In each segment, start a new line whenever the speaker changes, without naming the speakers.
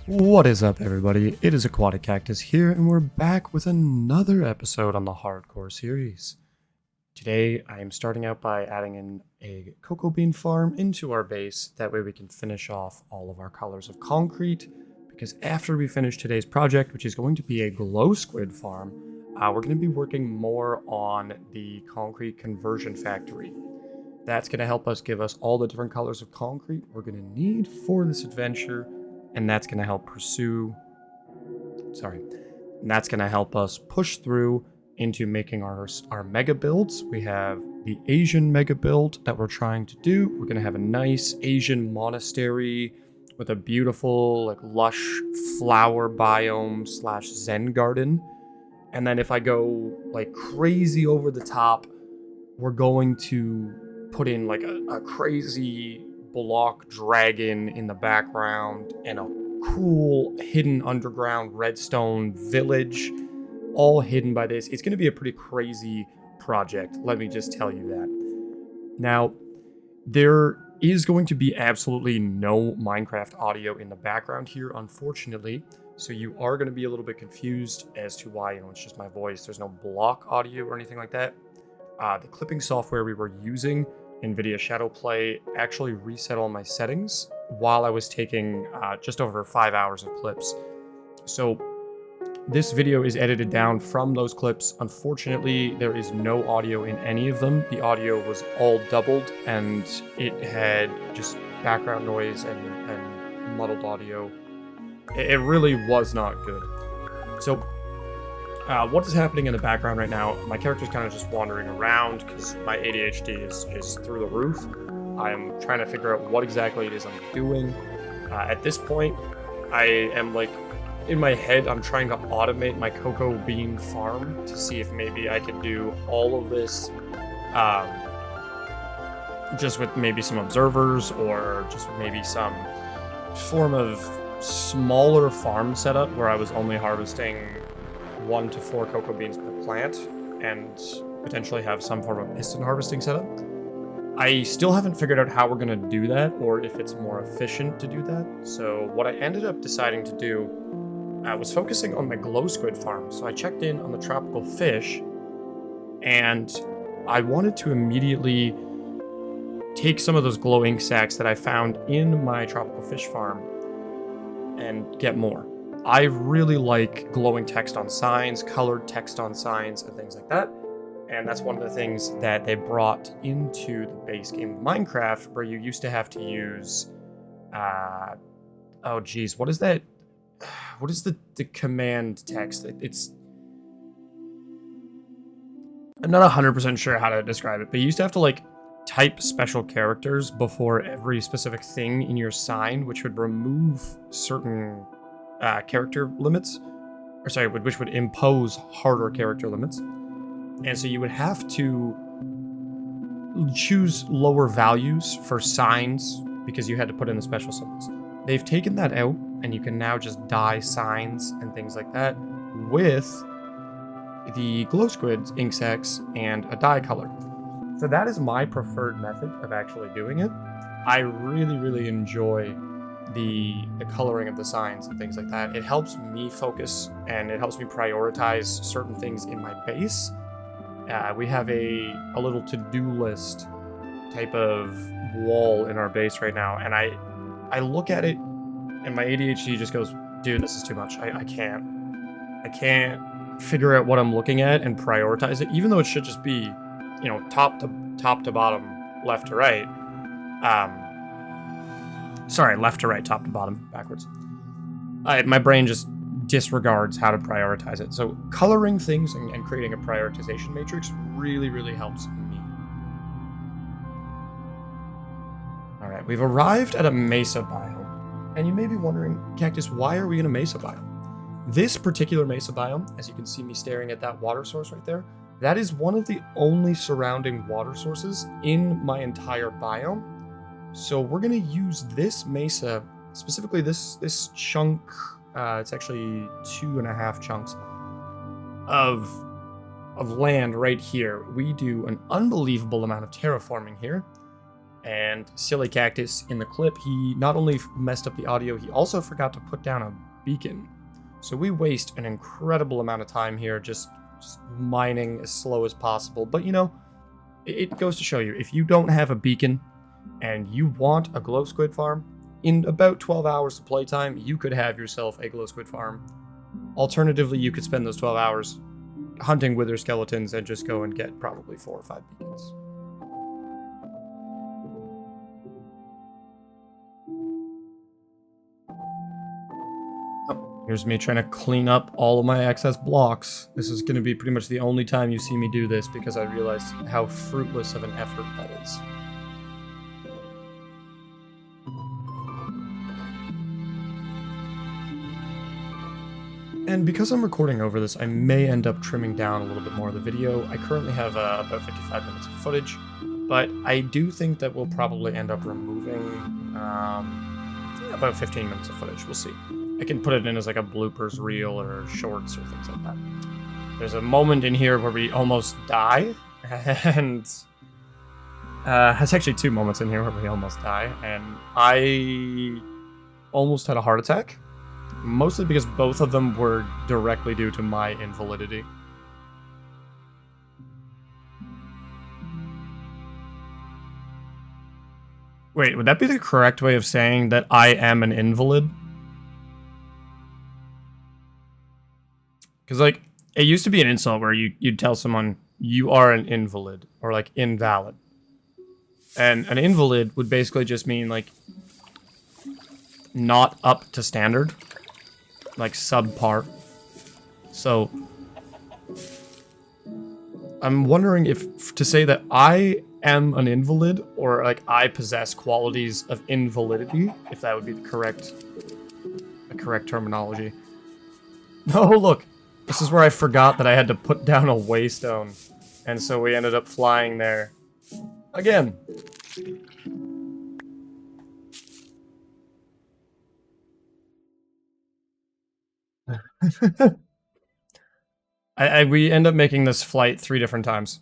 What is up, everybody? It is Aquatic Cactus here, and we're back with another episode on the Hardcore series. Today, I am starting out by adding in a cocoa bean farm into our base. That way we can finish off all of our colors of concrete, because after we finish today's project, which is going to be a glow squid farm, we're going to be working more on the concrete conversion factory. That's going to help us give us all the different colors of concrete we're going to need for this adventure. And that's going to help that's going to help us push through into making our mega builds. We have the Asian mega build that we're trying to do. We're going to have a nice Asian monastery with a beautiful, lush flower biome / Zen garden. And then if I go, crazy over the top, we're going to put in, a crazy block dragon in the background and a cool hidden underground redstone village, all hidden by this. It's going to be a pretty crazy project, let me just tell you that. Now, there is going to be absolutely no Minecraft audio in the background here, unfortunately, so you are going to be a little bit confused as to why, it's just my voice. There's no block audio or anything like that. The clipping software we were using, NVIDIA Shadowplay, actually reset all my settings while I was taking just over 5 hours of clips. So this video is edited down from those clips. Unfortunately, there is no audio in any of them. The audio was all doubled, and it had just background noise and muddled audio. It really was not good. So what is happening in the background right now? My character's kind of just wandering around because my ADHD is through the roof. I am trying to figure out what exactly it is I'm doing. At this point, I am in my head, I'm trying to automate my cocoa bean farm to see if maybe I can do all of this just with maybe some observers or just maybe some form of smaller farm setup where I was only harvesting 1 to 4 cocoa beans per plant and potentially have some form of piston harvesting setup. I still haven't figured out how we're going to do that or if it's more efficient to do that. So what I ended up deciding to do was focusing on my glow squid farm. So I checked in on the tropical fish, and I wanted to immediately take some of those glow ink sacs that I found in my tropical fish farm and get more. I really like glowing text on signs, colored text on signs, and things like that. And that's one of the things that they brought into the base game of Minecraft, where you used to have to use, what is that? What is the command text? I'm not 100% sure how to describe it, but you used to have to type special characters before every specific thing in your sign, which would remove certain character limits, which would impose harder character limits. And so you would have to choose lower values for signs because you had to put in the special symbols. They've taken that out, and you can now just dye signs and things like that with the glow squid ink sacs and a dye color. So that is my preferred method of actually doing it. I really, really enjoy the coloring of the signs and things like that. It helps me focus, and it helps me prioritize certain things in my base. We have a little to-do list type of wall in our base right now, and I look at it, and my ADHD just goes, dude, this is too much. I can't figure out what I'm looking at and prioritize it, even though it should just be, top to bottom, left to right. Left to right, top to bottom, backwards. My brain just disregards how to prioritize it. So coloring things and creating a prioritization matrix really, really helps me. All right, we've arrived at a mesa biome. And you may be wondering, Cactus, why are we in a mesa biome? This particular mesa biome, as you can see me staring at that water source right there, that is one of the only surrounding water sources in my entire biome. So we're going to use this mesa, specifically this chunk, it's actually 2.5 chunks of land right here. We do an unbelievable amount of terraforming here. And silly cactus in the clip, he not only messed up the audio, he also forgot to put down a beacon. So we waste an incredible amount of time here just mining as slow as possible. But you know, it goes to show you, if you don't have a beacon and you want a glow squid farm, in about 12 hours of playtime, you could have yourself a glow squid farm. Alternatively, you could spend those 12 hours hunting wither skeletons and just go and get probably 4 or 5 beacons. Oh, here's me trying to clean up all of my excess blocks. This is going to be pretty much the only time you see me do this because I realized how fruitless of an effort that is. And because I'm recording over this, I may end up trimming down a little bit more of the video. I currently have about 55 minutes of footage, but I do think that we'll probably end up removing about 15 minutes of footage. We'll see. I can put it in as like a bloopers reel or shorts or things like that. There's a moment in here where we almost die, and there's actually 2 moments in here where we almost die, and I almost had a heart attack. Mostly because both of them were directly due to my invalidity. Wait, would that be the correct way of saying that I am an invalid? Because, like, it used to be an insult where you'd tell someone, you are an invalid, or, like, invalid. And an invalid would basically just mean, like, not up to standard. Like subpar. So I'm wondering if to say that I am an invalid or like I possess qualities of invalidity, if that would be the correct terminology. Oh look, this is where I forgot that I had to put down a waystone, and so we ended up flying there again. We end up making this flight 3 different times.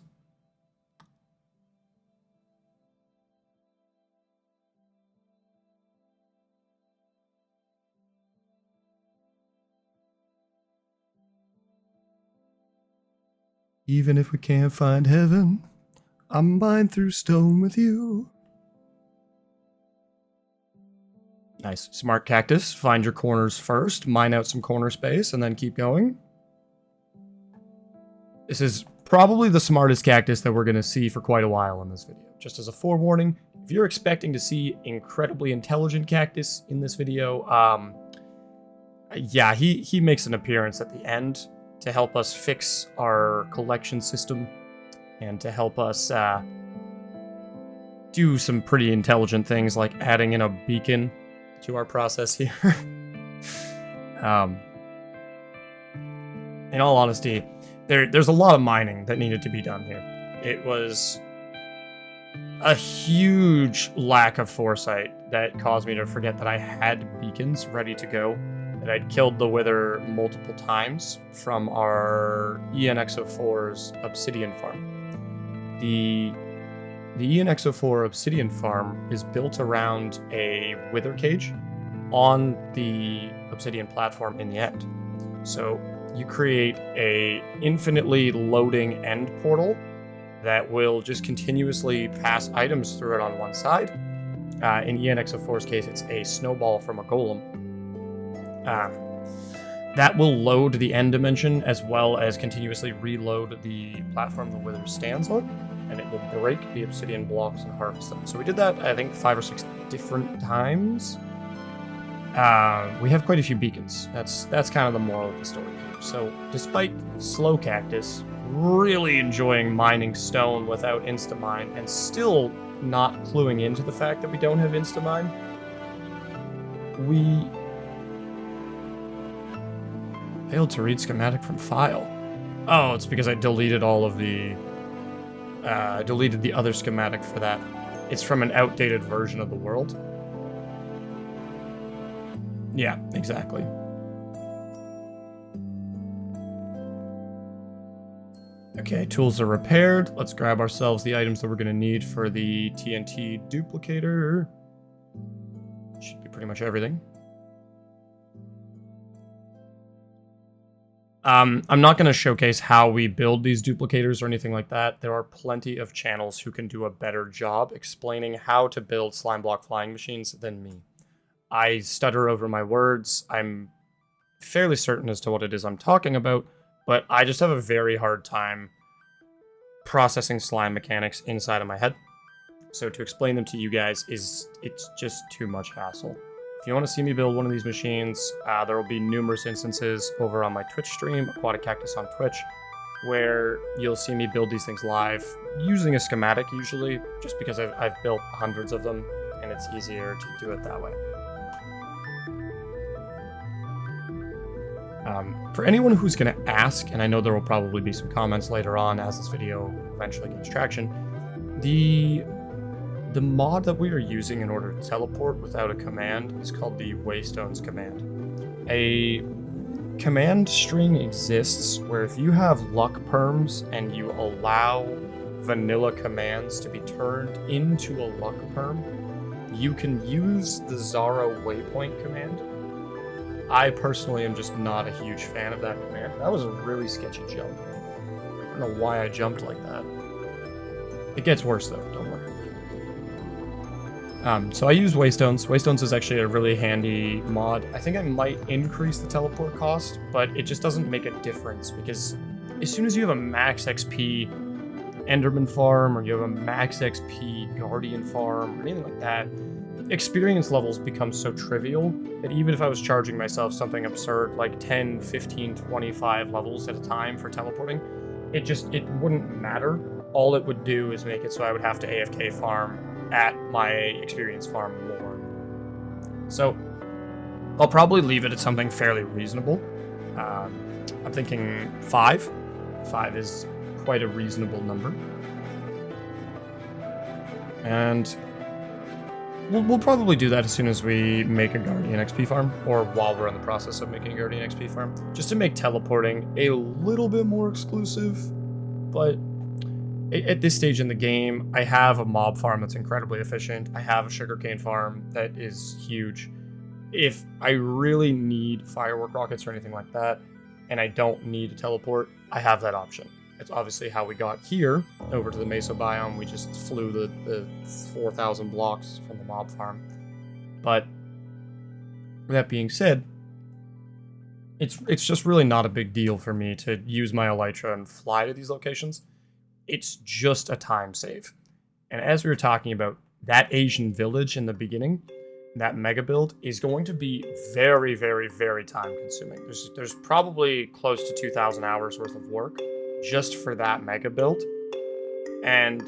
Even if we can't find heaven, I'm mine through stone with you. Nice. Smart cactus. Find your corners first, mine out some corner space, and then keep going. This is probably the smartest cactus that we're going to see for quite a while in this video. Just as a forewarning, if you're expecting to see incredibly intelligent cactus in this video, yeah, he makes an appearance at the end to help us fix our collection system and to help us do some pretty intelligent things like adding in a beacon to our process here. In all honesty, there's a lot of mining that needed to be done here. It was a huge lack of foresight that caused me to forget that I had beacons ready to go, that I'd killed the wither multiple times from our ENX04's obsidian farm. The ENX04 obsidian farm is built around a wither cage on the obsidian platform in the end. So you create a infinitely loading end portal that will just continuously pass items through it on one side. In ENX04's case, it's a snowball from a golem. That will load the end dimension as well as continuously reload the platform the wither stands on, and it will break the obsidian blocks and harvest them. So we did that, I think, 5 or 6 different times. We have quite a few beacons. That's kind of the moral of the story here. So despite slow cactus really enjoying mining stone without instamine and still not cluing into the fact that we don't have instamine, we failed to read schematic from file. Oh, it's because I deleted all of the deleted the other schematic for that. It's from an outdated version of the world. Yeah, exactly. Okay, tools are repaired. Let's grab ourselves the items that we're going to need for the TNT duplicator. Should be pretty much everything. I'm not going to showcase how we build these duplicators or anything like that. There are plenty of channels who can do a better job explaining how to build slime block flying machines than me. I stutter over my words. I'm fairly certain as to what it is I'm talking about, but I just have a very hard time processing slime mechanics inside of my head. So to explain them to you guys it's just too much hassle. If you want to see me build one of these machines, there will be numerous instances over on my Twitch stream, Aquatic Cactus on Twitch, where you'll see me build these things live, using a schematic usually, just because I've built hundreds of them, and it's easier to do it that way. For anyone who's going to ask, and I know there will probably be some comments later on as this video eventually gains traction, the mod that we are using in order to teleport without a command is called the Waystones command. A command string exists where if you have luck perms and you allow vanilla commands to be turned into a luck perm, you can use the Zara waypoint command. I personally am just not a huge fan of that command. That was a really sketchy jump. I don't know why I jumped like that. It gets worse though, don't worry. So I use Waystones. Waystones is actually a really handy mod. I think I might increase the teleport cost, but it just doesn't make a difference because as soon as you have a max XP Enderman farm or you have a max XP Guardian farm or anything like that, experience levels become so trivial that even if I was charging myself something absurd like 10, 15, 25 levels at a time for teleporting, it wouldn't matter. All it would do is make it so I would have to AFK farm at my experience farm more. So I'll probably leave it at something fairly reasonable. I'm thinking 5. 5 is quite a reasonable number. And we'll probably do that as soon as we make a Guardian XP farm, or while we're in the process of making a Guardian XP farm, just to make teleporting a little bit more exclusive. But at this stage in the game, I have a mob farm that's incredibly efficient. I have a sugarcane farm that is huge. If I really need firework rockets or anything like that, and I don't need to teleport, I have that option. It's obviously how we got here, over to the Mesa biome. We just flew the 4,000 blocks from the mob farm. But that being said, it's just really not a big deal for me to use my elytra and fly to these locations. It's just a time save. And as we were talking about, that Asian village in the beginning, that mega build, is going to be very, very, very time consuming. There's probably close to 2,000 hours worth of work just for that mega build. And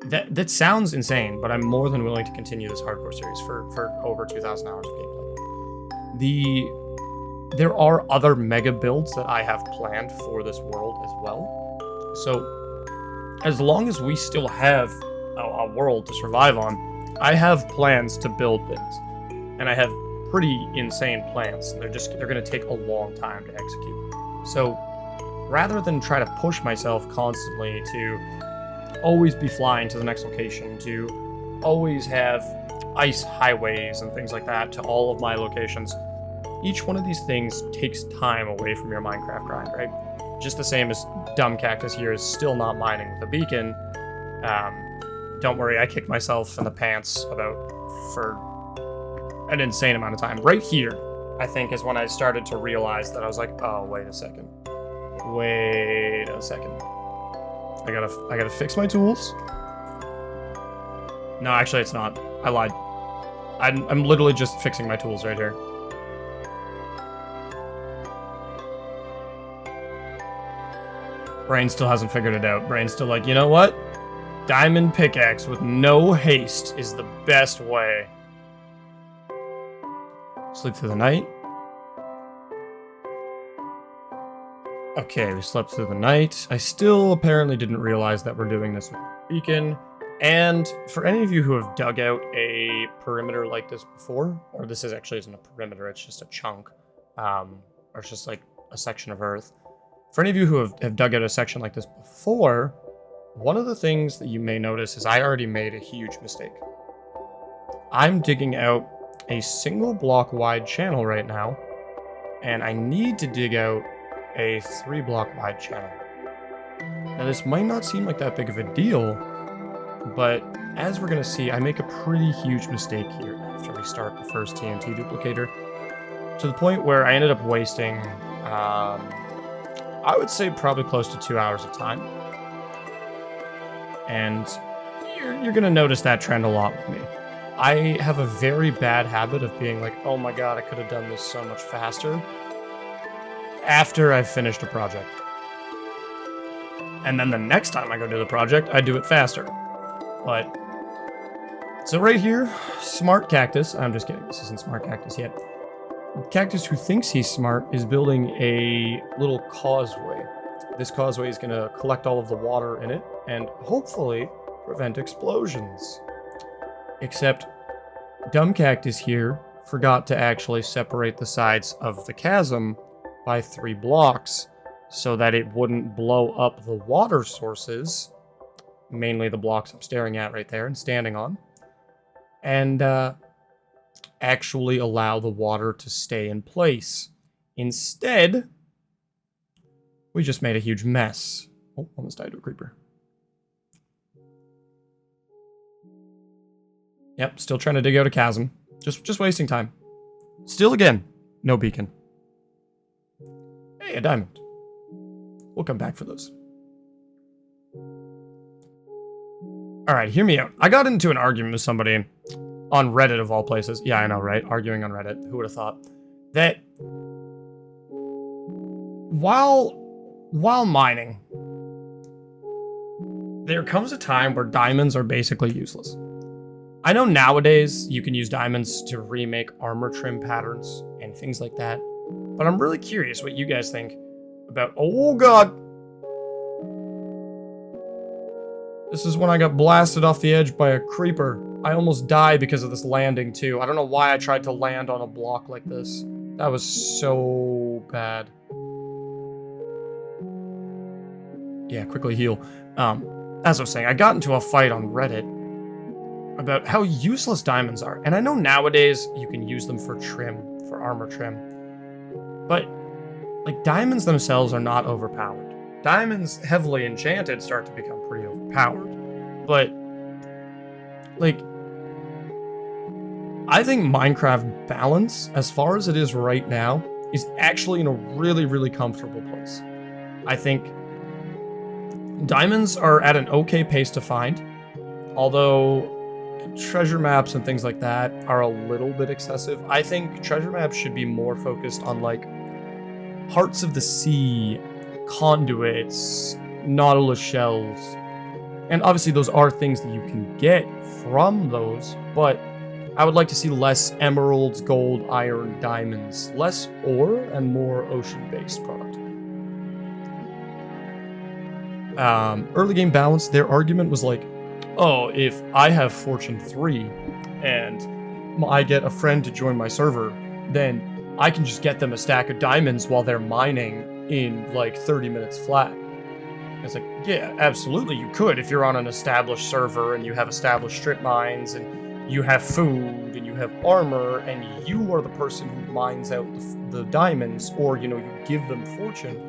that sounds insane, but I'm more than willing to continue this hardcore series for over 2,000 hours of gameplay. There are other mega builds that I have planned for this world as well. So as long as we still have a world to survive on, I have plans to build things. And I have pretty insane plans. They're going to take a long time to execute. So rather than try to push myself constantly to always be flying to the next location, to always have ice highways and things like that to all of my locations, each one of these things takes time away from your Minecraft grind, right? Just the same as dumb cactus here is still not mining with a beacon. Don't worry, I kicked myself in the pants for an insane amount of time. Right here, I think, is when I started to realize that I was like, oh, wait a second. I gotta fix my tools. No, actually, it's not. I lied. I'm literally just fixing my tools right here. Brain still hasn't figured it out. Brain's still like, you know what? Diamond pickaxe with no haste is the best way. Sleep through the night. Okay, we slept through the night. I still apparently didn't realize that we're doing this with a beacon. And for any of you who have dug out a perimeter like this before, or this isn't a perimeter, it's just a chunk, or it's just like a section of earth. For any of you who have dug out a section like this before, one of the things that you may notice is I already made a huge mistake. I'm digging out a single block wide channel right now, and I need to dig out a 3 block wide channel. Now this might not seem like that big of a deal, but as we're going to see, I make a pretty huge mistake here after we start the first TNT duplicator, to the point where I ended up wasting, I would say probably close to 2 hours of time. And you're going to notice that trend a lot with me. I have a very bad habit of being like, oh my god, I could have done this so much faster after I've finished a project. And then the next time I go do the project, I do it faster. But, so right here, Smart Cactus, I'm just kidding, this isn't Smart Cactus yet. Cactus who thinks he's smart is building a little causeway. This causeway is going to collect all of the water in it and hopefully prevent explosions. Except Dumb Cactus here forgot to actually separate the sides of the chasm by 3 blocks so that it wouldn't blow up the water sources, mainly the blocks I'm staring at right there and standing on, and actually allow the water to stay in place. Instead, we just made a huge mess. Oh, almost died to a creeper. Yep, still trying to dig out a chasm. Just wasting time. Still again, no beacon. Hey, a diamond. We'll come back for those. Alright, hear me out. I got into an argument with somebody on Reddit of all places. Yeah, I know, right? Arguing on Reddit. Who would have thought? That while mining, there comes a time where diamonds are basically useless. I know nowadays you can use diamonds to remake armor trim patterns and things like that, but I'm really curious what you guys think about... Oh god! This is when I got blasted off the edge by a creeper. I almost died because of this landing too. I don't know why I tried to land on a block like this. That was so bad. Yeah, quickly heal. As I was saying, I got into a fight on Reddit about how useless diamonds are. And I know nowadays you can use them for trim, for armor trim. But, like, diamonds themselves are not overpowered. Diamonds, heavily enchanted, start to become pretty overpowered. But, like, I think Minecraft balance, as far as it is right now, is actually in a really, really comfortable place. I think diamonds are at an okay pace to find, although treasure maps and things like that are a little bit excessive. I think treasure maps should be more focused on, like, hearts of the sea, conduits, nautilus shells. And obviously those are things that you can get from those, but I would like to see less emeralds, gold, iron, diamonds, less ore, and more ocean-based product. Early game balance, their argument was like, oh, if I have Fortune 3 and I get a friend to join my server, then I can just get them a stack of diamonds while they're mining in like 30 minutes flat. It's like, yeah, absolutely you could if you're on an established server and you have established strip mines and you have food and you have armor and you are the person who mines out the diamonds, or, you know, you give them fortune.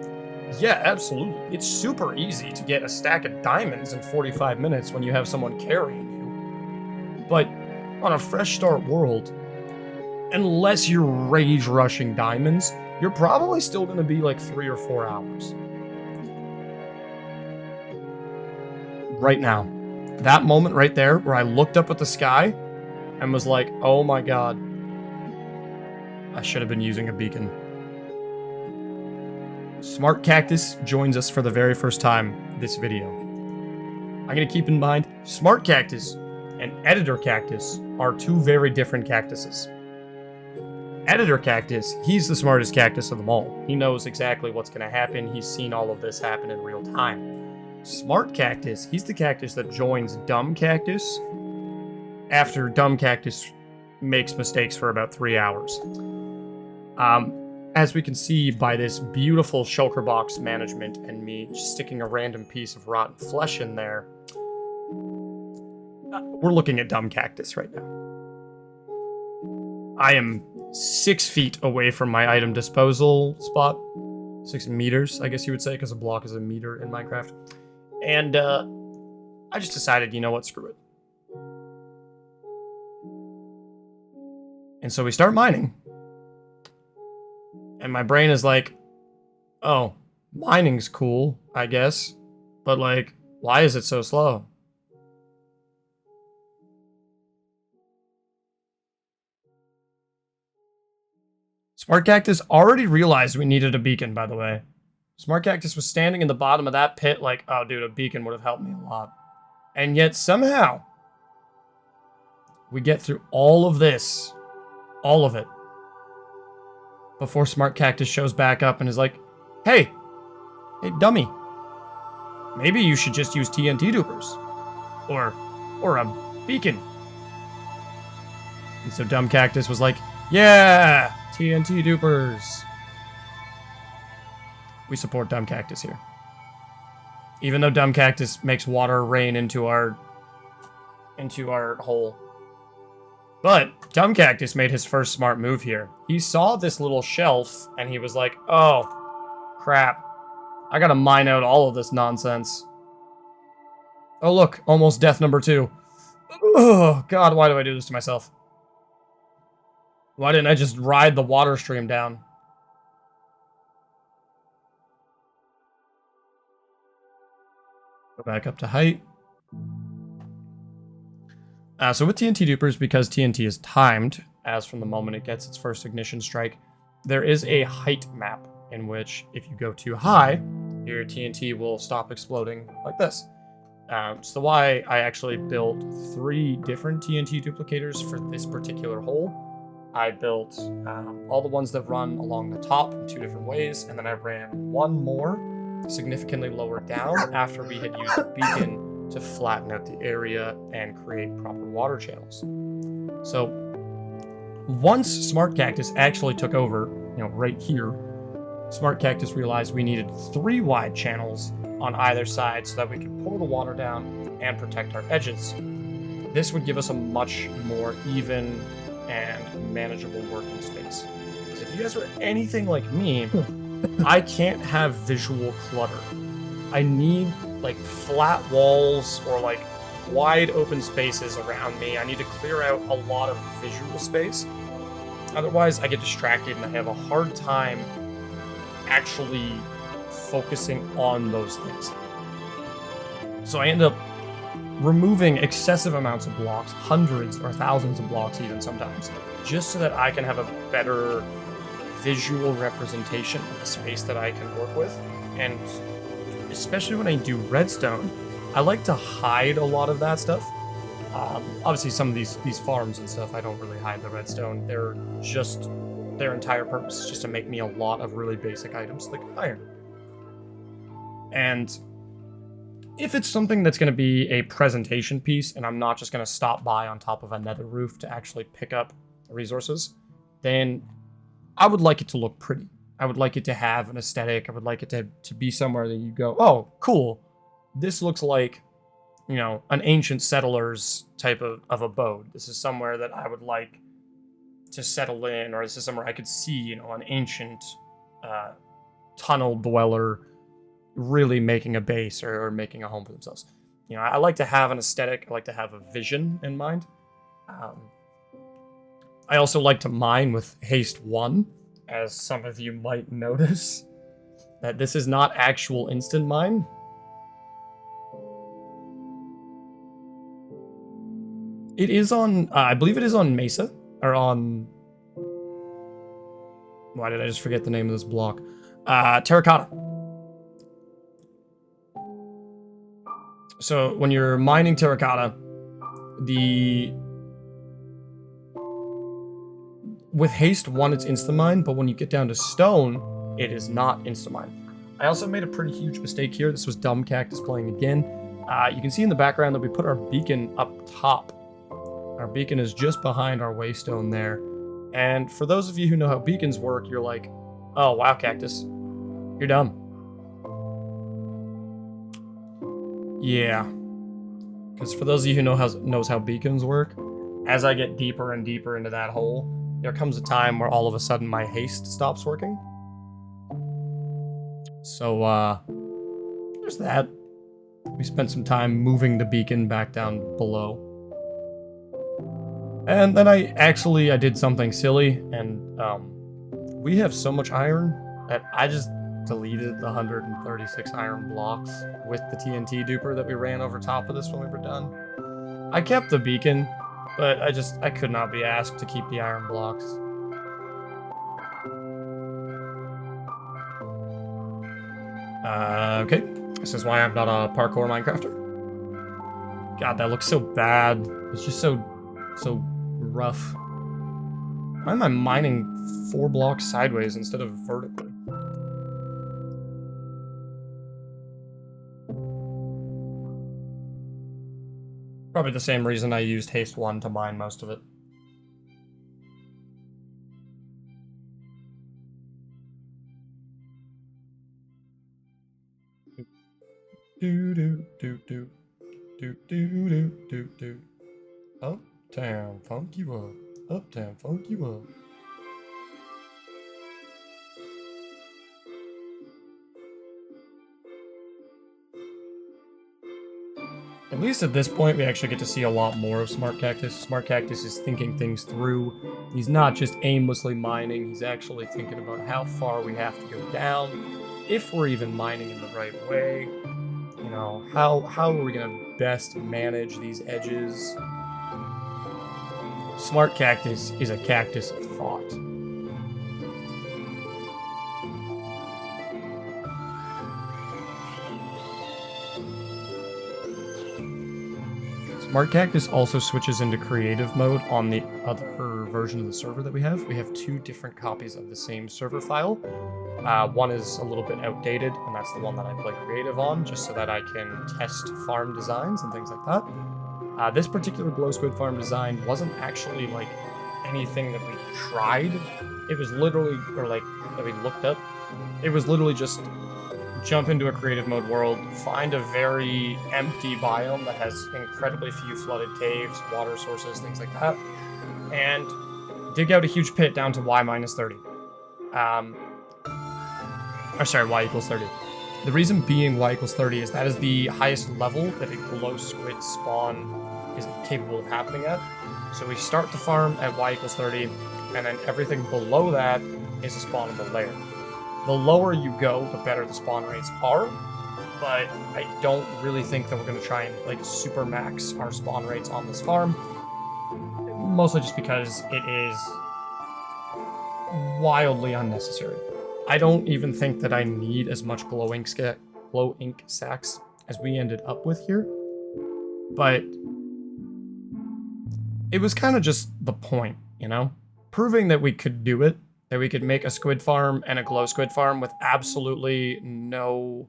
Yeah, absolutely. It's super easy to get a stack of diamonds in 45 minutes when you have someone carrying you. But on a fresh start world, unless you're rage rushing diamonds, you're probably still going to be like 3 or 4 hours. Right now. That moment right there where I looked up at the sky and was like, oh my god, I should have been using a beacon. Smart Cactus joins us for the very first time this video. I'm going to keep in mind, Smart Cactus and Editor Cactus are 2 very different cactuses. Editor Cactus, he's the smartest cactus of them all. He knows exactly what's going to happen. He's seen all of this happen in real time. Smart Cactus, he's the cactus that joins Dumb Cactus after Dumb Cactus makes mistakes for about 3 hours. as we can see by this beautiful shulker box management and me just sticking a random piece of rotten flesh in there, we're looking at dumb cactus right now. I am 6 feet away from my item disposal spot. 6 meters, I guess you would say, because a block is a meter in Minecraft. And I just decided, you know what, screw it. And so we start mining. And my brain is like, oh, mining's cool, I guess. But like, why is it so slow? Smart Cactus already realized we needed a beacon, by the way. Smart Cactus was standing in the bottom of that pit like, oh, dude, a beacon would have helped me a lot. And yet, somehow, we get through all of this. All of it. Before Smart Cactus shows back up and is like, hey, dummy. Maybe you should just use TNT dupers. Or a beacon. And so Dumb Cactus was like, yeah, TNT dupers. We support Dumb Cactus here. Even though Dumb Cactus makes water rain into our hole. But Dumb Cactus made his first smart move here. He saw this little shelf and he was like, oh, crap. I gotta mine out all of this nonsense. Oh look, almost death number 2. Oh god, why do I do this to myself? Why didn't I just ride the water stream down? Go back up to height. So with TNT dupers, because TNT is timed, as from the moment it gets its first ignition strike, there is a height map in which if you go too high, your TNT will stop exploding like this. So why I actually built 3 different TNT duplicators for this particular hole. I built all the ones that run along the top in 2 different ways, and then I ran 1 more significantly lower down after we had used a beacon to flatten out the area and create proper water channels. So once Smart Cactus actually took over, right here, Smart Cactus realized we needed 3 wide channels on either side so that we could pour the water down and protect our edges. This would give us a much more even and manageable working space. Because if you guys are anything like me, I can't have visual clutter. I need like flat walls or like wide open spaces around me. I need to clear out a lot of visual space. Otherwise, I get distracted and I have a hard time actually focusing on those things. So I end up removing excessive amounts of blocks, hundreds or thousands of blocks even sometimes, just so that I can have a better visual representation of the space that I can work with. And especially when I do redstone, I like to hide a lot of that stuff. Obviously, some of these farms and stuff, I don't really hide the redstone. They're just, their entire purpose is just to make me a lot of really basic items like iron. And if it's something that's going to be a presentation piece, and I'm not just going to stop by on top of a nether roof to actually pick up resources, then I would like it to look pretty. I would like it to have an aesthetic. I would like it to be somewhere that you go, oh, cool. This looks like, an ancient settler's type of abode. This is somewhere that I would like to settle in, or this is somewhere I could see, an ancient tunnel dweller really making a base or making a home for themselves. I like to have an aesthetic. I like to have a vision in mind. I also like to mine with haste 1, as some of you might notice, that this is not actual instant mine. It is on, I believe it is on Mesa, or on, why did I just forget the name of this block? Terracotta. So when you're mining terracotta, with haste 1, it's insta-mine, but when you get down to stone, it is not insta-mine. I also made a pretty huge mistake here. This was Dumb Cactus playing again. You can see in the background that we put our beacon up top. Our beacon is just behind our waystone there. And for those of you who know how beacons work, you're like, Oh, wow, cactus. You're dumb. Yeah. Because for those of you who knows how beacons work, as I get deeper and deeper into that hole, there comes a time where all of a sudden my haste stops working. So, there's that. We spent some time moving the beacon back down below. And then I did something silly, and we have so much iron that I just deleted the 136 iron blocks with the TNT duper that we ran over top of this when we were done. I kept the beacon, but I could not be asked to keep the iron blocks. Okay. This is why I'm not a parkour Minecrafter. God, that looks so bad. It's just so rough. Why am I mining 4 blocks sideways instead of vertically? Probably the same reason I used haste 1 to mine most of it. Do do do do do do do do do. Uptown funk you up. Uptown funk you up. At least at this point, we actually get to see a lot more of Smart Cactus. Smart Cactus is thinking things through. He's not just aimlessly mining, he's actually thinking about how far we have to go down, if we're even mining in the right way. You know, how are we going to best manage these edges? Smart Cactus is a cactus of thought. Smart Cactus also switches into creative mode on the other version of the server that we have. We have 2 different copies of the same server file. One is a little bit outdated, and that's the one that I play creative on, just so that I can test farm designs and things like that. This particular glow squid farm design wasn't actually like anything that we tried. It was literally, or like that we looked up. It was literally just jump into a creative mode world, find a very empty biome that has incredibly few flooded caves, water sources, things like that, and dig out a huge pit down to y minus 30. Y equals 30. The reason being y equals 30 is that is the highest level that a glow squid spawn is capable of happening at. So we start the farm at y equals 30, and then everything below that is a spawnable layer. The lower you go, the better the spawn rates are, but I don't really think that we're going to try and like super max our spawn rates on this farm, mostly just because it is wildly unnecessary. I don't even think that I need as much glow ink sacks as we ended up with here, but it was kind of just the point, you know? Proving that we could do it, that we could make a squid farm and a glow squid farm with absolutely no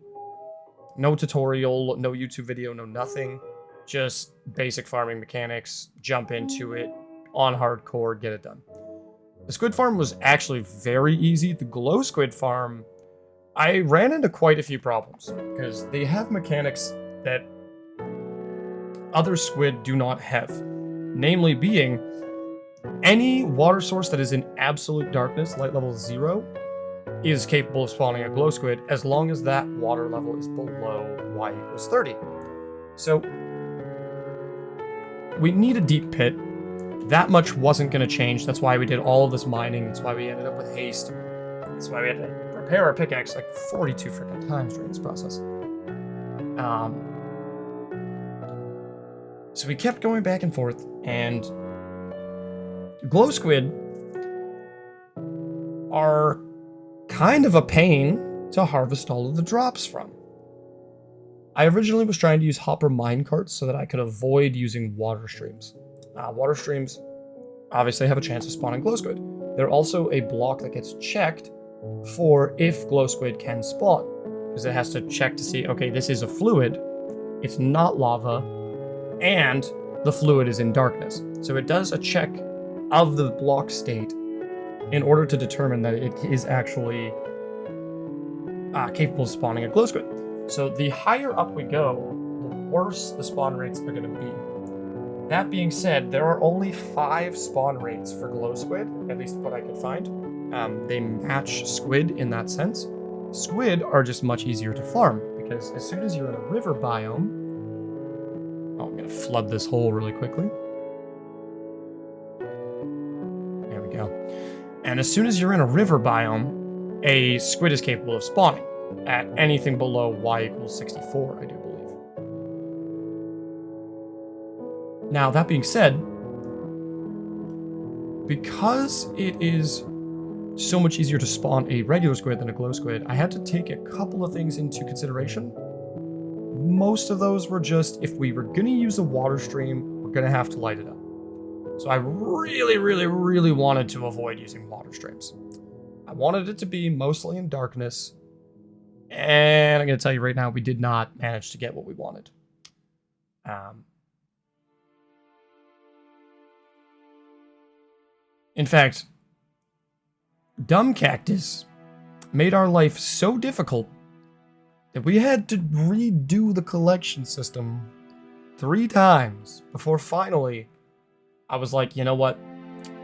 tutorial, no YouTube video, no nothing. Just basic farming mechanics, jump into it, on hardcore, get it done. The squid farm was actually very easy. The glow squid farm, I ran into quite a few problems, because they have mechanics that other squid do not have. Namely being, any water source that is in absolute darkness, light level 0, is capable of spawning a glow squid as long as that water level is below y equals 30. So, we need a deep pit. That much wasn't going to change. That's why we did all of this mining. That's why we ended up with haste. That's why we had to prepare our pickaxe like 42 freaking times during this process. So we kept going back and forth, and glow squid are kind of a pain to harvest all of the drops from. I originally was trying to use hopper minecarts so that I could avoid using water streams. Water streams obviously have a chance of spawning glow squid. They're also a block that gets checked for if glow squid can spawn, because it has to check to see, okay, this is a fluid, it's not lava, and the fluid is in darkness. So it does a check of the block state in order to determine that it is actually capable of spawning a glow squid. So the higher up we go, the worse the spawn rates are going to be. That being said, there are only 5 spawn rates for glow squid, at least what I could find. They match squid in that sense. Squid are just much easier to farm, because as soon as you're in a river biome... Oh, I'm going to flood this hole really quickly. There we go. And as soon as you're in a river biome, a squid is capable of spawning at anything below y equals 64, I do believe. Now, that being said, because it is so much easier to spawn a regular squid than a glow squid, I had to take a couple of things into consideration. Most of those were just, if we were going to use a water stream, we're going to have to light it up. So I really, really, really wanted to avoid using water streams. I wanted it to be mostly in darkness, and I'm going to tell you right now, we did not manage to get what we wanted. In fact, Dumb Cactus made our life so difficult that we had to redo the collection system 3 times before finally I was like, you know what?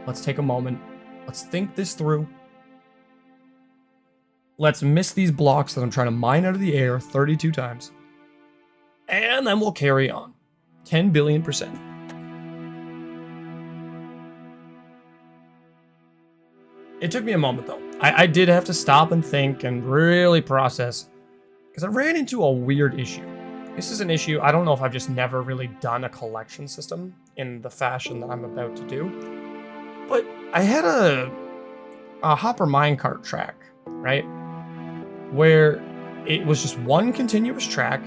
Let's take a moment. Let's think this through. Let's miss these blocks that I'm trying to mine out of the air 32 times. And then we'll carry on. 10 billion%. It took me a moment, though. I did have to stop and think and really process, because I ran into a weird issue. This is an issue, I don't know if I've just never really done a collection system in the fashion that I'm about to do, but I had a hopper minecart track, right? Where it was just one continuous track,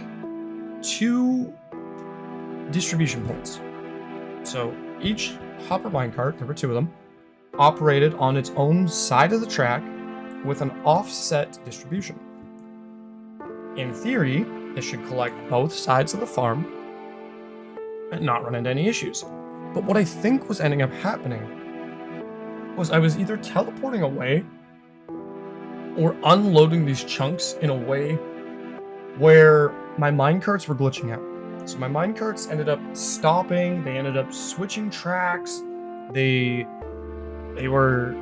2 distribution points. So each hopper minecart, there were 2 of them, operated on its own side of the track with an offset distribution. In theory, it should collect both sides of the farm and not run into any issues. But what I think was ending up happening was I was either teleporting away or unloading these chunks in a way where my minecarts were glitching out. So my minecarts ended up stopping, they ended up switching tracks, they were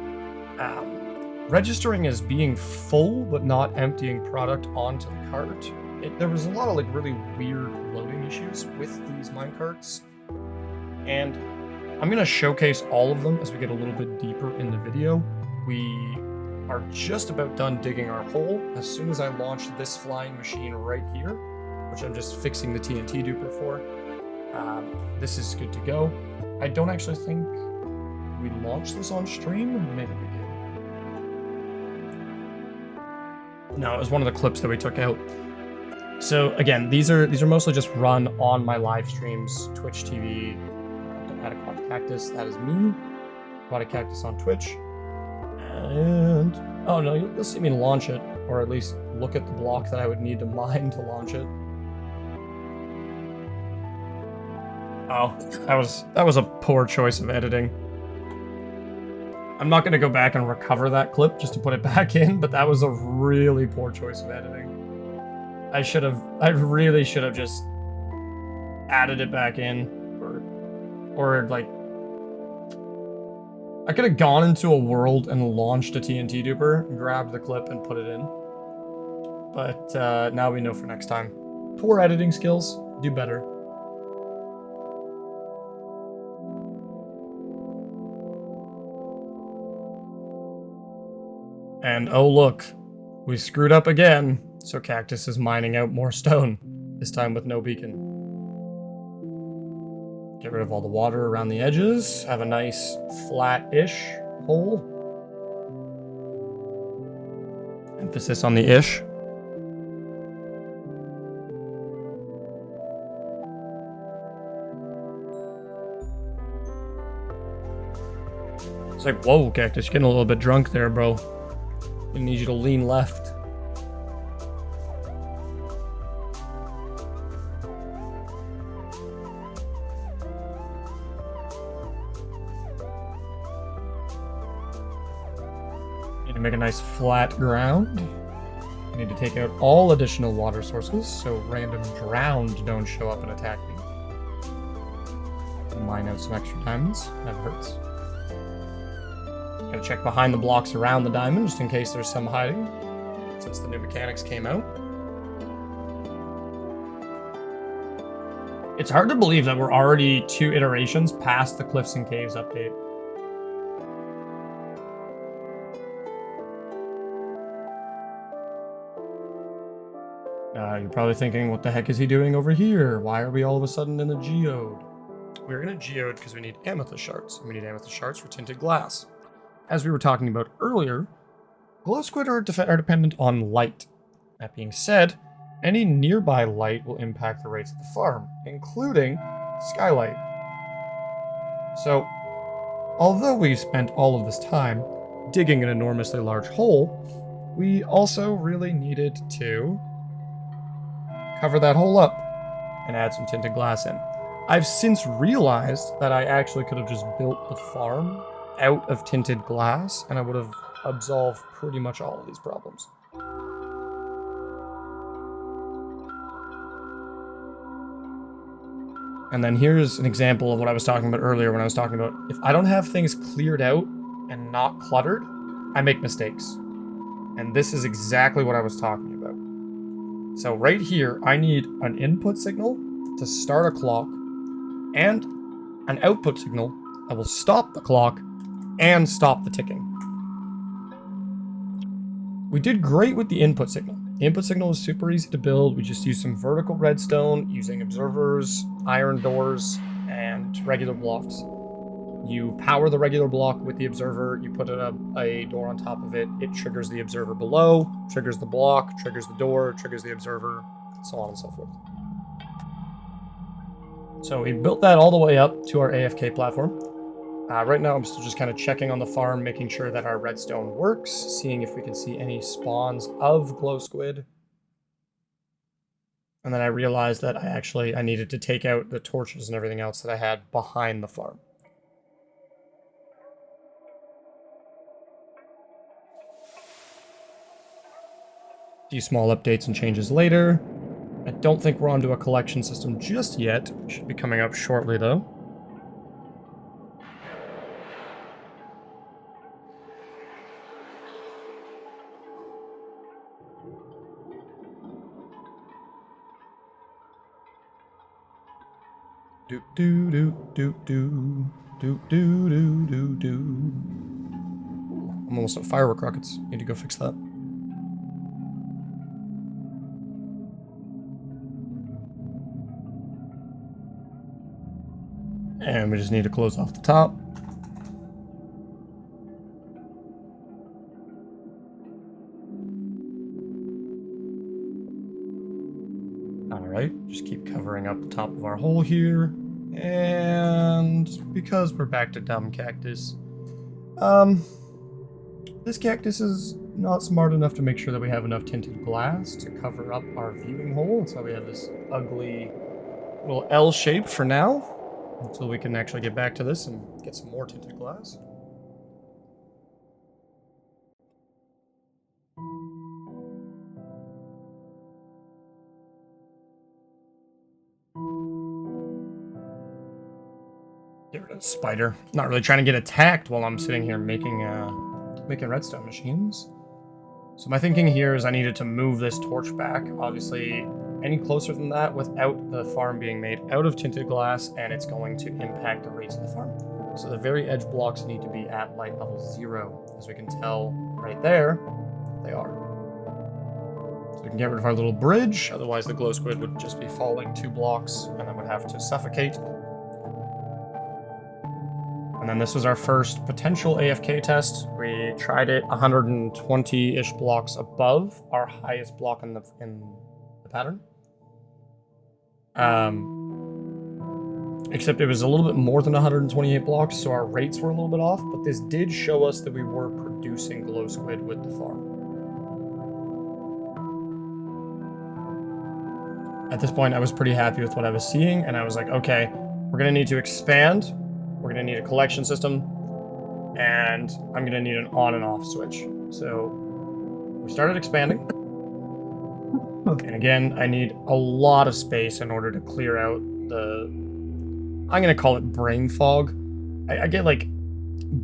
registering as being full but not emptying product onto the cart. There was a lot of like really weird loading issues with these minecarts, and I'm going to showcase all of them as we get a little bit deeper in the video. We are just about done digging our hole. As soon as I launch this flying machine right here, which I'm just fixing the TNT duper for, this is good to go. I don't actually think we launched this on stream. Maybe we did. No, it was one of the clips that we took out. So again, these are mostly just run on my live streams, Twitch TV. Aquatic Cactus, that is me. Aquatic Cactus on Twitch. And oh no, you'll see me launch it, or at least look at the block that I would need to mine to launch it. Oh, that was a poor choice of editing. I'm not going to go back and recover that clip just to put it back in, but that was a really poor choice of editing. I really should have just added it back in, or like, I could have gone into a world and launched a TNT duper, grabbed the clip and put it in. But now we know for next time. Poor editing skills, do better. And oh look, we screwed up again, so Cactus is mining out more stone, this time with no beacon. Get rid of all the water around the edges, have a nice flat-ish hole. Emphasis on the ish. It's like, whoa, Cactus, you're getting a little bit drunk there, bro. I need you to lean left. to make a nice flat ground. We need to take out all additional water sources so random drowned don't show up and attack me. Mine out some extra diamonds. Never hurts. Gotta check behind the blocks around the diamond just in case there's some hiding, since the new mechanics came out. It's hard to believe that we're already 2 iterations past the Cliffs and Caves update. You're probably thinking, what the heck is he doing over here? Why are we all of a sudden in the geode? We're in a geode because we need amethyst shards, and we need amethyst shards for tinted glass. As we were talking about earlier, glow squid are dependent on light. That being said, any nearby light will impact the rates of the farm, including skylight. So, although we spent all of this time digging an enormously large hole, we also really needed to cover that hole up and add some tinted glass in. I've since realized that I actually could have just built the farm out of tinted glass, and I would have absolved pretty much all of these problems. And then here's an example of what I was talking about earlier when I was talking about if I don't have things cleared out and not cluttered, I make mistakes. And this is exactly what I was talking about. So right here, I need an input signal to start a clock and an output signal that will stop the clock and stop the ticking. We did great with the input signal. The input signal is super easy to build. We just used some vertical redstone using observers, iron doors, and regular blocks. You power the regular block with the observer, you put a door on top of it, it triggers the observer below, triggers the block, triggers the door, triggers the observer, so on and so forth. So we built that all the way up to our AFK platform. Right now I'm still just kind of checking on the farm, making sure that our redstone works, seeing if we can see any spawns of glow squid. And then I realized that I needed to take out the torches and everything else that I had behind the farm. A few small updates and changes later. I don't think we're onto a collection system just yet. Should be coming up shortly though. Do do do do do do do do do do. I'm almost at firework rockets. Need to go fix that. And we just need to close off the top. Alright, just keep covering up the top of our hole here. And because we're back to dumb cactus, this cactus is not smart enough to make sure that we have enough tinted glass to cover up our viewing hole. So we have this ugly little L shape for now, until we can actually get back to this and get some more tinted glass. Get rid of the spider. Not really trying to get attacked while I'm sitting here making redstone machines. So my thinking here is I needed to move this torch back. Obviously, any closer than that without the farm being made out of tinted glass, and it's going to impact the rates of the farm. So the very edge blocks need to be at light level 0. As we can tell right there, they are. So we can get rid of our little bridge, otherwise the glow squid would just be falling 2 blocks and then would have to suffocate. And then this was our first potential AFK test. We tried it 120-ish blocks above our highest block in the pattern. Except it was a little bit more than 128 blocks, so our rates were a little bit off, but this did show us that we were producing glow squid with the farm. At this point, I was pretty happy with what I was seeing, and I was like, okay, we're gonna need to expand, we're gonna need a collection system, and I'm gonna need an on and off switch. So we started expanding. And again, I need a lot of space in order to clear out the... I'm going to call it brain fog. I get like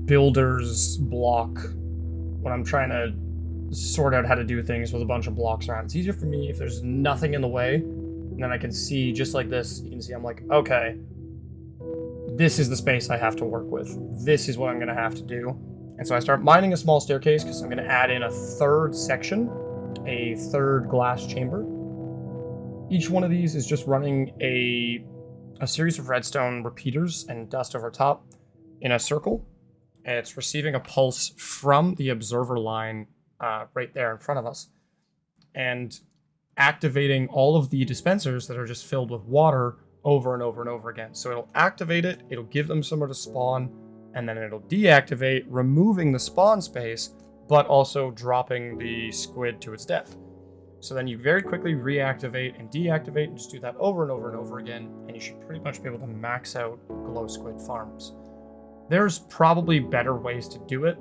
builder's block when I'm trying to sort out how to do things with a bunch of blocks around. It's easier for me if there's nothing in the way, and then I can see just like this. You can see I'm like, okay, this is the space I have to work with. This is what I'm going to have to do. And so I start mining a small staircase because I'm going to add in a third section, a third glass chamber. Each one of these is just running a series of redstone repeaters and dust over top in a circle. And it's receiving a pulse from the observer line right there in front of us, and activating all of the dispensers that are just filled with water over and over and over again. So it'll activate it, it'll give them somewhere to spawn, and then it'll deactivate, removing the spawn space, but also dropping the squid to its death. So then you very quickly reactivate and deactivate and just do that over and over and over again, and you should pretty much be able to max out glow squid farms. There's probably better ways to do it.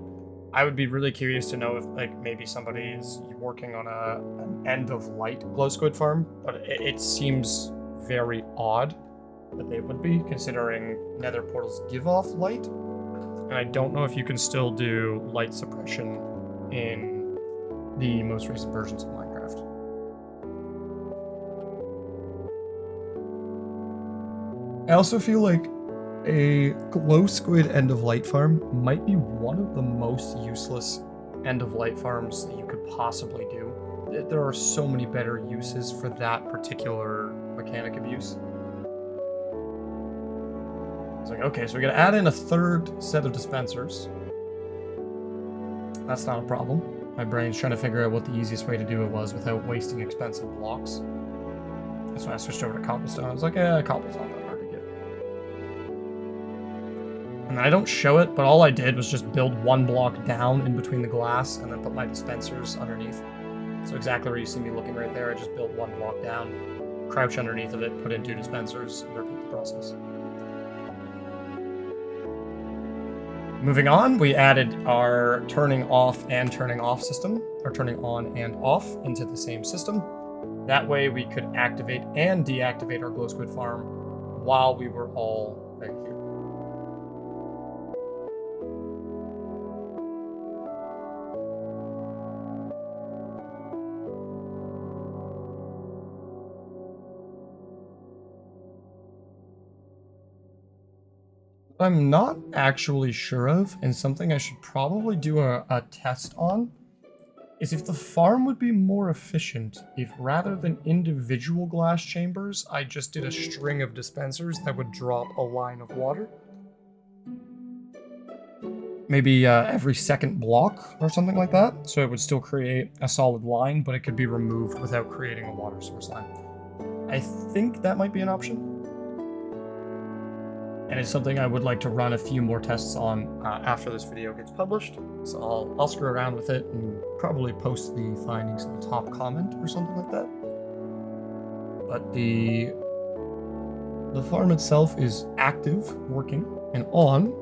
I would be really curious to know if like maybe somebody is working on an end of light glow squid farm, but it seems very odd that they would be, considering nether portals give off light, and I don't know if you can still do light suppression in the most recent versions of Minecraft. I also feel like a glow squid end of light farm might be one of the most useless end of light farms that you could possibly do. There are so many better uses for that particular mechanic of use. It's like, okay, so we gotta add in a third set of dispensers. That's not a problem. My brain's trying to figure out what the easiest way to do it was without wasting expensive blocks. That's when I switched over to cobblestone. I was like, yeah, cobblestone's not that hard to get. And I don't show it, but all I did was just build one block down in between the glass and then put my dispensers underneath. So exactly where you see me looking right there, I just built one block down, crouch underneath of it, put in two dispensers, and repeat the process. Moving on, we added our turning off and turning off system, or turning on and off into the same system. That way we could activate and deactivate our glow squid farm while we were all right here. I'm not actually sure of, and something I should probably do a test on, is if the farm would be more efficient if rather than individual glass chambers, I just did a string of dispensers that would drop a line of water. Maybe every second block or something like that, so it would still create a solid line, but it could be removed without creating a water source line. I think that might be an option. And it's something I would like to run a few more tests on after this video gets published. So I'll screw around with it and probably post the findings in the top comment or something like that. But the farm itself is active, working, and on.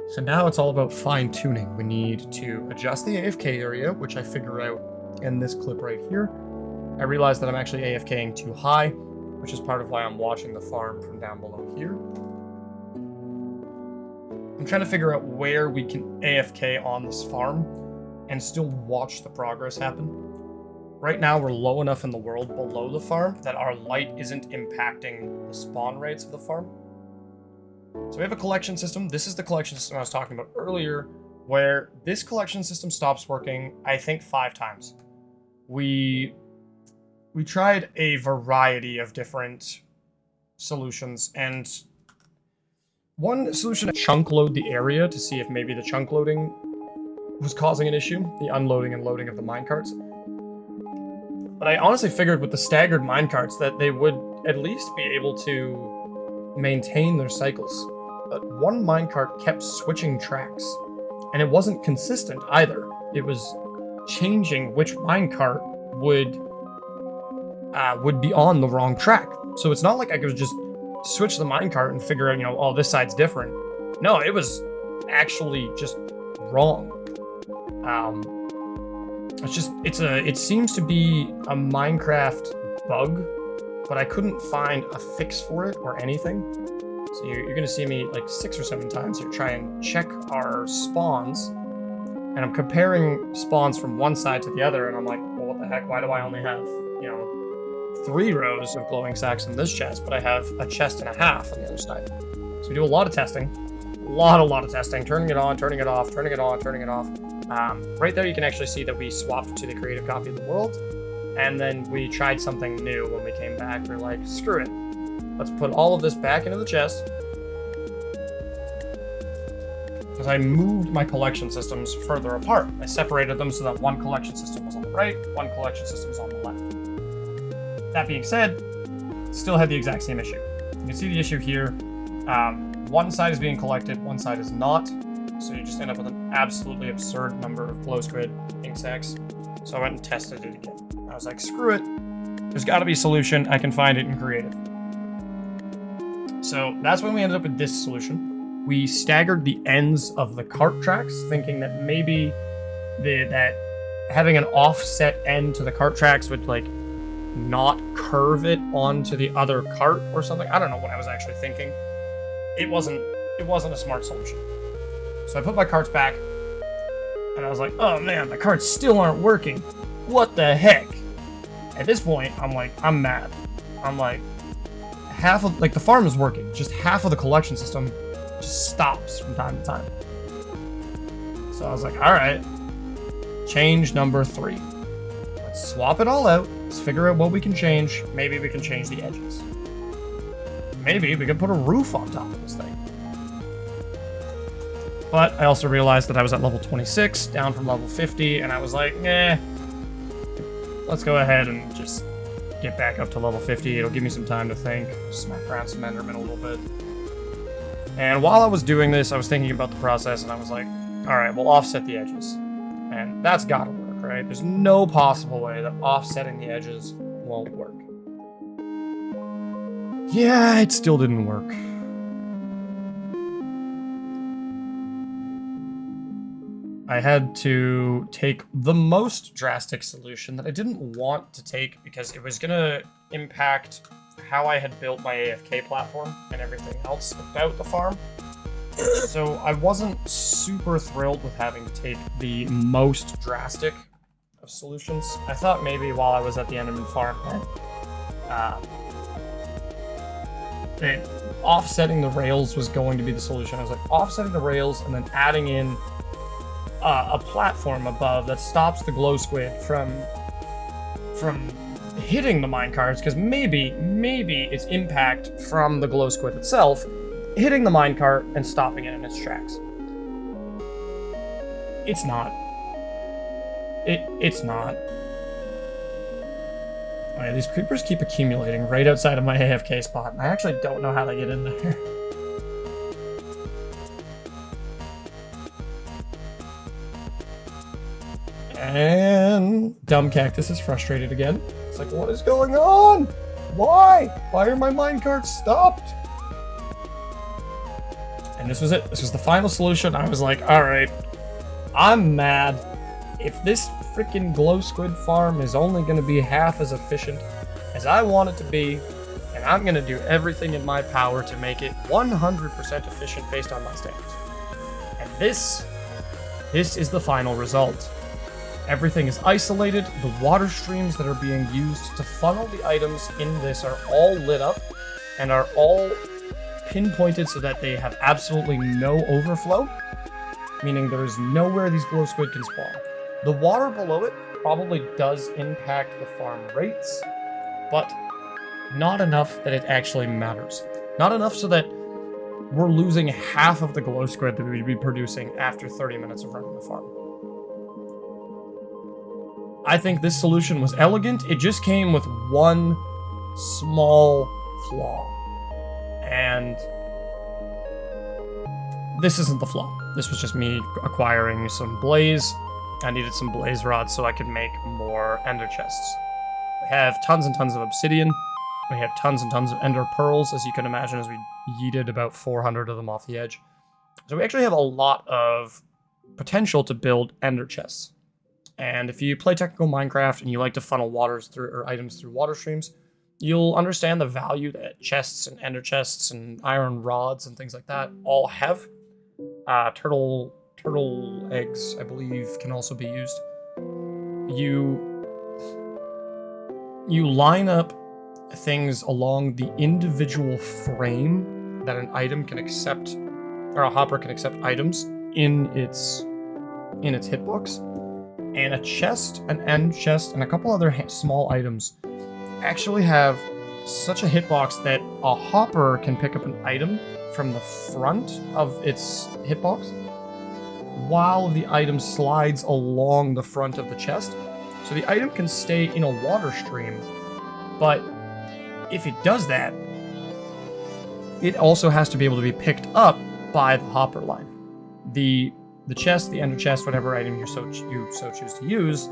So now it's all about fine-tuning. We need to adjust the AFK area, which I figure out in this clip right here. I realize that I'm actually AFKing too high, which is part of why I'm watching the farm from down below here. I'm trying to figure out where we can AFK on this farm and still watch the progress happen. Right now, we're low enough in the world below the farm that our light isn't impacting the spawn rates of the farm. So we have a collection system. This is the collection system I was talking about earlier, where this collection system stops working, I think, 5 times. We tried a variety of different solutions, and one solution to chunk load the area to see if maybe the chunk loading was causing an issue, the unloading and loading of the minecarts. But I honestly figured with the staggered minecarts that they would at least be able to maintain their cycles. But one minecart kept switching tracks, and it wasn't consistent either. It was changing which minecart would be on the wrong track. So it's not like I could just switch the minecart and figure out, oh, this side's different. No, it was actually just wrong. it seems to be a Minecraft bug, but I couldn't find a fix for it or anything. So you're gonna see me like 6 or 7 times here try and check our spawns, and I'm comparing spawns from one side to the other, and I'm like, well, what the heck? Why do I only have, 3 rows of glowing sacks in this chest, but I have a chest and a half on the other side? So we do a lot of testing, a lot of testing, turning it on, turning it off, turning it on, turning it off. Right there, you can actually see that we swapped to the creative copy of the world, and then we tried something new when we came back. We're like, screw it. Let's put all of this back into the chest. Because I moved my collection systems further apart. I separated them so that one collection system was on the right, one collection system was on the left. That being said, still had the exact same issue. You can see the issue here. One side is being collected, one side is not. So you just end up with an absolutely absurd number of glow squid ink sacks. So I went and tested it again. I was like, screw it. There's got to be a solution. I can find it in creative. So that's when we ended up with this solution. We staggered the ends of the cart tracks, thinking that maybe that having an offset end to the cart tracks would like not curve it onto the other cart or something. I don't know what I was actually thinking. It wasn't a smart solution. So I put my carts back, and I was like, oh man, the carts still aren't working. What the heck? At this point, I'm mad. I'm like, half of, the farm is working, just half of the collection system just stops from time to time. So I was like, all right, change number 3. Let's swap it all out. Let's figure out what we can change. Maybe we can change the edges. Maybe we can put a roof on top of this thing. But I also realized that I was at level 26, down from level 50, and I was like, let's go ahead and just get back up to level 50. It'll give me some time to think, smack around some Enderman a little bit. And while I was doing this, I was thinking about the process, and I was like, all right, we'll offset the edges. And that's gotta work, right? There's no possible way that offsetting the edges won't work. Yeah, it still didn't work. I had to take the most drastic solution that I didn't want to take because it was going to impact how I had built my AFK platform and everything else about the farm. So I wasn't super thrilled with having to take the most drastic of solutions. I thought maybe while I was at the Enderman farm that offsetting the rails was going to be the solution. I was like, offsetting the rails and then adding in a platform above that stops the glow squid from hitting the minecarts, because maybe its impact from the glow squid itself hitting the minecart and stopping it in its tracks. It's not. It's not. Alright, these creepers keep accumulating right outside of my AFK spot, and I actually don't know how they get in there. And dumb cactus is frustrated again. It's like, what is going on? Why? Why are my minecarts stopped? And this was it. This was the final solution. I was like, all right, I'm mad. If this freaking glow squid farm is only going to be half as efficient as I want it to be, and I'm going to do everything in my power to make it 100% efficient based on my standards. And this is the final result. Everything is isolated. The water streams that are being used to funnel the items in this are all lit up and are all pinpointed so that they have absolutely no overflow, meaning there is nowhere these glow squid can spawn. The water below it probably does impact the farm rates, but not enough that it actually matters. Not enough so that we're losing half of the glow squid that we'd be producing after 30 minutes of running the farm. I think this solution was elegant. It just came with one small flaw. And this isn't the flaw. This was just me acquiring some blaze. I needed some blaze rods so I could make more ender chests. We have tons and tons of obsidian. We have tons and tons of ender pearls, as you can imagine, as we yeeted about 400 of them off the edge. So we actually have a lot of potential to build ender chests. And if you play technical Minecraft and you like to funnel waters through or items through water streams, you'll understand the value that chests and ender chests and iron rods and things like that all have. Turtle eggs, I believe, can also be used. You line up things along the individual frame that an item can accept, or a hopper can accept items in its hitbox. And a chest, an end chest, and a couple other small items actually have such a hitbox that a hopper can pick up an item from the front of its hitbox while the item slides along the front of the chest. So the item can stay in a water stream, but if it does that, it also has to be able to be picked up by the hopper line. The chest, the ender chest, whatever item you so choose to use,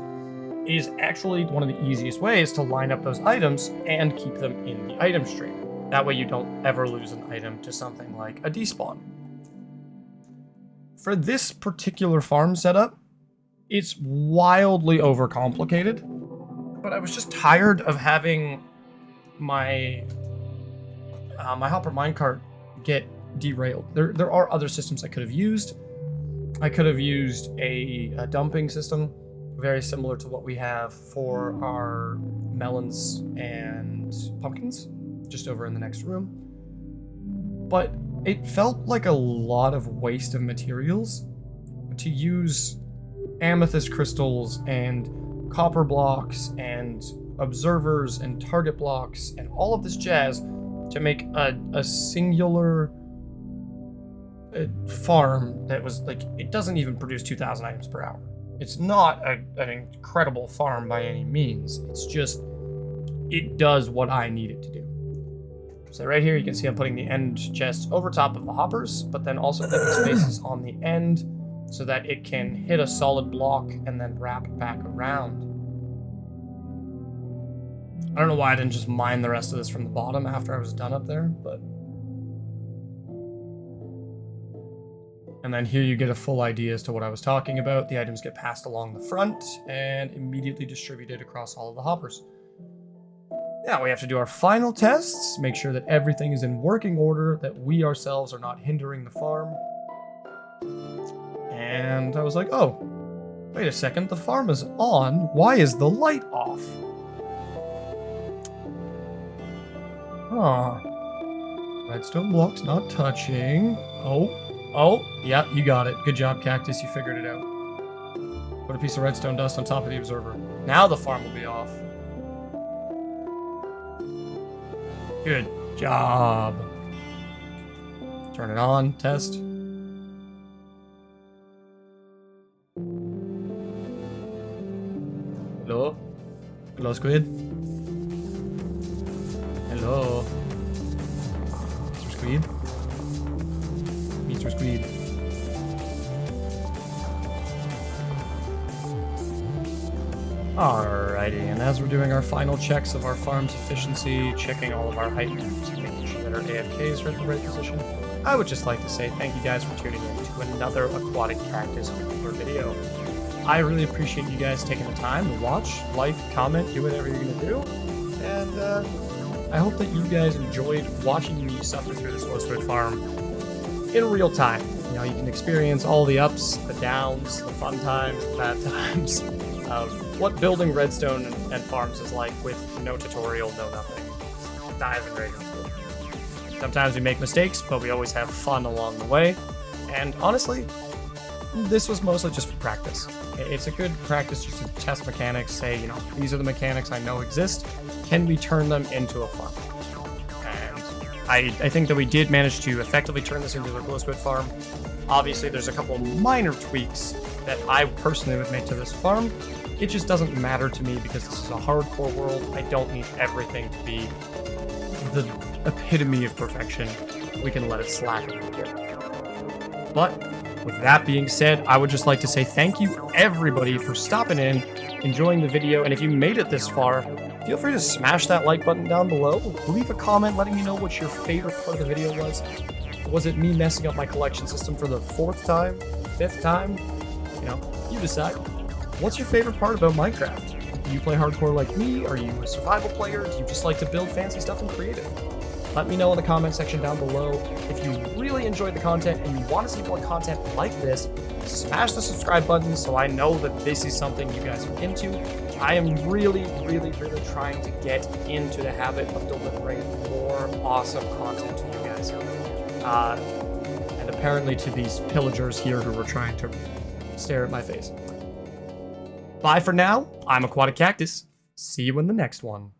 is actually one of the easiest ways to line up those items and keep them in the item stream. That way you don't ever lose an item to something like a despawn. For this particular farm setup, it's wildly overcomplicated, but I was just tired of having my hopper minecart get derailed. There are other systems I could have used. I could have used a dumping system, very similar to what we have for our melons and pumpkins, just over in the next room. But it felt like a lot of waste of materials to use amethyst crystals and copper blocks and observers and target blocks and all of this jazz to make a singular farm that was like, it doesn't even produce 2,000 items per hour. It's not an incredible farm by any means. It's just, it does what I need it to do. So right here you can see I'm putting the end chest over top of the hoppers, but then also putting spaces on the end so that it can hit a solid block and then wrap back around. I don't know why I didn't just mine the rest of this from the bottom after I was done up there, but... And then here you get a full idea as to what I was talking about. The items get passed along the front and immediately distributed across all of the hoppers. Now we have to do our final tests, make sure that everything is in working order, that we ourselves are not hindering the farm. And I was like, oh, wait a second, the farm is on. Why is the light off? Huh. Redstone blocks not touching. Oh, yeah, you got it. Good job, Cactus, you figured it out. Put a piece of redstone dust on top of the observer. Now the farm will be off. Good job. Turn it on, test. Hello? Hello, Squid? Hello? Mr. Squid? Mr. Squid. Alrighty, and as we're doing our final checks of our farm's efficiency, checking all of our items, making sure that our AFKs are in the right position, I would just like to say thank you guys for tuning in to another Aquatic Cactus Creeper video. I really appreciate you guys taking the time to watch, like, comment, do whatever you're going to do, and I hope that you guys enjoyed watching me suffer through this Glowsquid farm in real time. You know, you can experience all the ups, the downs, the fun times, the bad times of what building redstone and farms is like with no tutorial, no nothing. Diving right into it. Sometimes we make mistakes, but we always have fun along the way. And honestly, this was mostly just for practice. It's a good practice just to test mechanics, say, you know, these are the mechanics I know exist. Can we turn them into a farm? And I think that we did manage to effectively turn this into a Glowsquid farm. Obviously, there's a couple minor tweaks that I personally would make to this farm. It just doesn't matter to me because this is a hardcore world. I don't need everything to be the epitome of perfection. We can let it slack a little bit. But with that being said, I would just like to say thank you everybody for stopping in, enjoying the video, and if you made it this far, feel free to smash that like button down below. Leave a comment letting me know what your favorite part of the video was. Was it me messing up my collection system for the 4th time? 5th time? You know, you decide. what's your favorite part about Minecraft? Do you play hardcore like me? Are you a survival player? Do you just like to build fancy stuff and creative? Let me know in the comment section down below. If you really enjoyed the content and you want to see more content like this, smash the subscribe button so I know that this is something you guys are into. I am really trying to get into the habit of delivering more awesome content to you guys. And apparently to these pillagers here who were trying to stare at my face. Bye for now. I'm Aquatic Cactus. See you in the next one.